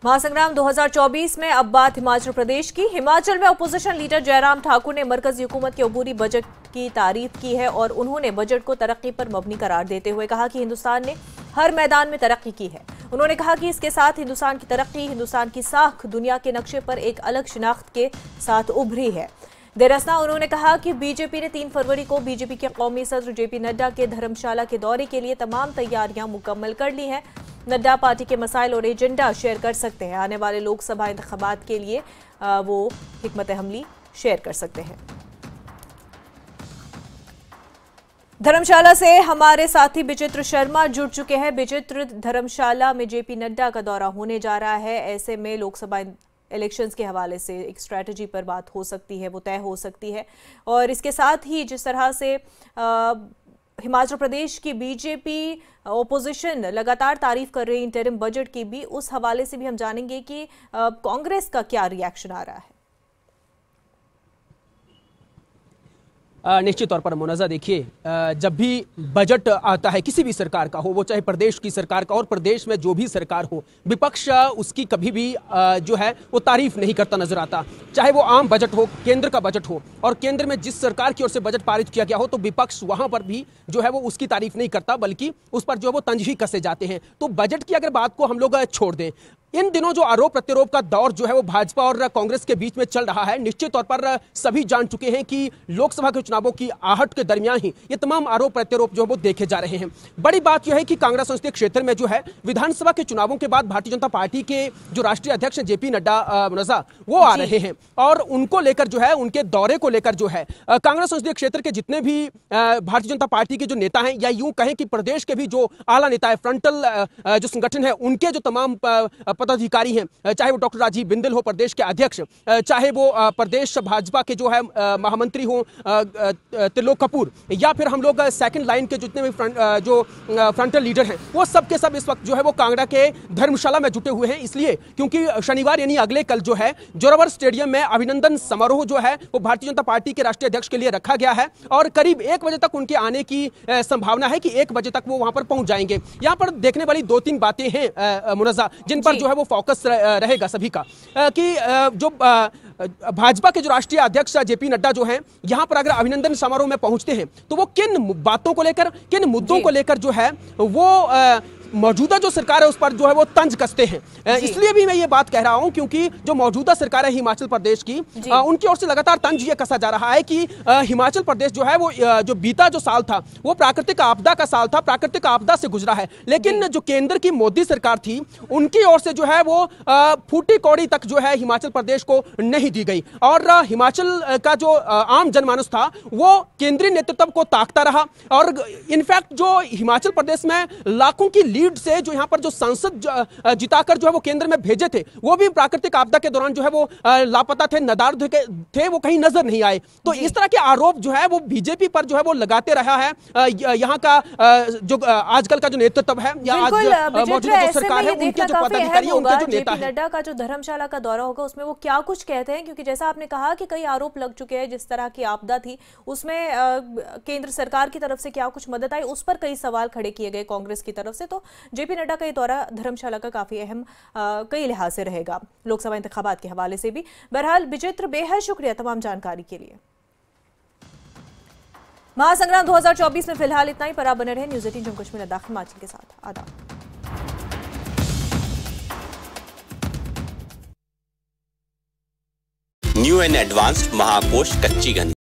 महासंग्राम 2024 में अब बात हिमाचल प्रदेश की। हिमाचल में अपोजिशन लीडर जयराम ठाकुर ने मरकजी हुकूमत के अबूरी बजट की तारीफ की है और उन्होंने बजट को तरक्की पर मबनी करार देते हुए कहा कि हिंदुस्तान ने हर मैदान में तरक्की की है। उन्होंने कहा कि इसके साथ हिंदुस्तान की तरक्की, हिंदुस्तान की साख दुनिया के नक्शे पर एक अलग शिनाख्त के साथ उभरी है। देरअसना उन्होंने कहा कि बीजेपी ने 3 फरवरी को बीजेपी के कौमी सदर जेपी नड्डा के धर्मशाला के दौरे के लिए तमाम तैयारियां मुकम्मल कर ली हैं। नड्डा पार्टी के मसाइल और एजेंडा शेयर कर सकते हैं। आने वाले लोकसभा इंतखाबात के लिए वो हिकमत अमली शेयर कर सकते हैं। धर्मशाला से हमारे साथी विचित्र शर्मा जुड़ चुके हैं। विचित्र, धर्मशाला में जेपी नड्डा का दौरा होने जा रहा है, ऐसे में लोकसभा इलेक्शंस के हवाले से एक स्ट्रैटेजी पर बात हो सकती है, वो तय हो सकती है। और इसके साथ ही जिस तरह से हिमाचल प्रदेश की बीजेपी ओपोजिशन लगातार तारीफ कर रही इंटरिम बजट की भी, उस हवाले से भी हम जानेंगे कि कांग्रेस का क्या रिएक्शन आ रहा है। निश्चित तौर पर मुनज़्ज़ा, देखिए, जब भी बजट आता है किसी भी सरकार का हो, वो चाहे प्रदेश की सरकार का, और प्रदेश में जो भी सरकार हो, विपक्ष उसकी कभी भी जो है वो तारीफ नहीं करता नजर आता। चाहे वो आम बजट हो, केंद्र का बजट हो, और केंद्र में जिस सरकार की ओर से बजट पारित किया गया हो, तो विपक्ष वहां पर भी जो है वो उसकी तारीफ नहीं करता, बल्कि उस पर जो है वो तंज ही कसे जाते हैं। तो बजट की अगर बात को हम लोग छोड़ दें, इन दिनों जो आरोप प्रत्यारोप का दौर जो है वो भाजपा और कांग्रेस के बीच में चल रहा है, निश्चित तौर पर सभी जान चुके हैं कि लोकसभा के चुनावों की आहट के दरमियान ही ये तमाम आरोप प्रत्यारोप जो है वो देखे जा रहे हैं। बड़ी बात यह है कि कांग्रेस संसदीय क्षेत्र में जो है विधानसभा के चुनावों के बाद भारतीय जनता पार्टी के जो राष्ट्रीय अध्यक्ष जेपी नड्डा मुनज़्ज़ा वो आ रहे हैं, और उनको लेकर जो है, उनके दौरे को लेकर जो है कांग्रेस संसदीय क्षेत्र के जितने भी भारतीय जनता पार्टी के जो नेता हैं, या यूं कहें कि प्रदेश के भी जो आला नेता है, फ्रंटल जो संगठन है, उनके जो तमाम पदाधिकारी हैं, चाहे वो डॉक्टर राजीव बिंदल हो प्रदेश के अध्यक्ष, चाहे वो प्रदेश भाजपा के जो है महामंत्री हो त्रिलोक कपूर, या फिर हम लोग सेकंड लाइन के जितने भी फ्रंटल लीडर हैं, वो सब के सब इस वक्त जो है वो कांगड़ा के धर्मशाला में जुटे हुए हैं। इसलिए क्योंकि शनिवार यानी अगले कल जो है जोरावर स्टेडियम में अभिनंदन समारोह जो है वो भारतीय जनता पार्टी के राष्ट्रीय अध्यक्ष के लिए रखा गया है, और करीब 1 बजे तक उनके आने की संभावना है कि 1 बजे तक वो वहां पर पहुंच जाएंगे। यहां पर देखने वाली 2-3 बातें हैं मुनज़्ज़ा, जिन पर जो है वो फोकस रहेगा सभी का, कि जो भाजपा के जो राष्ट्रीय अध्यक्ष जेपी नड्डा जो हैं, यहां पर अगर अभिनंदन समारोह में पहुंचते हैं तो वो किन बातों को लेकर, किन मुद्दों को लेकर जो है वो मौजूदा जो सरकार है उस पर जो है वो तंज कसते हैं। इसलिए भी मैं ये बात कह रहा हूं क्योंकि जो मौजूदा सरकार है हिमाचल प्रदेश की, उनकी ओर से लगातार तंज ये कसा जा रहा है कि हिमाचल प्रदेश जो है वो जो बीता जो साल था वो प्राकृतिक आपदा का साल था, प्राकृतिक आपदा से गुजरा है, लेकिन जो केंद्र की मोदी सरकार थी उनकी ओर से जो है वो फूटी कौड़ी तक जो है हिमाचल प्रदेश को नहीं दी गई, और हिमाचल का जो आम जनमानस था वो केंद्रीय नेतृत्व को ताकता रहा। और इनफैक्ट जो हिमाचल प्रदेश में लाखों की लीड से जो यहां पर जो सांसद जिताकर जो है वो केंद्र में भेजे थे, वो भी प्राकृतिक आपदा के दौरान जो है वो लापता थे, नदारद थे, वो कहीं नजर नहीं आए। तो इस तरह के आरोप जो है वो बीजेपी पर जो है वो लगाते रहा है यहां का जो आजकल का जो नेतृत्व है, या आज मौजूदा जो सरकार है, उनके जो पदाधिकारी, उनके जो नेता है। नड्डा का जो धर्मशाला का दौरा होगा उसमें वो क्या कुछ कहते हैं, क्योंकि जैसा आपने कहा कि कई आरोप लग चुके हैं, जिस तरह की आपदा थी उसमें केंद्र सरकार की तरफ से क्या कुछ मदद आई, उस पर कई सवाल खड़े किए गए कांग्रेस की तरफ से। तो जेपी नड्डा का ये दौरा धर्मशाला का काफी अहम कई लिहाज से रहेगा, लोकसभा इंतखाबात के हवाले से भी। बहरहाल विचित्र, बेहद शुक्रिया तमाम जानकारी के लिए। महासंग्राम 2024 में फिलहाल इतना ही। पर आप बने रहे न्यूज़ 18 जम्मू कश्मीर लद्दाख हिमाचल के साथ। आदाब। न्यू एंड एडवांस्ड महाकोश कच्ची गंज।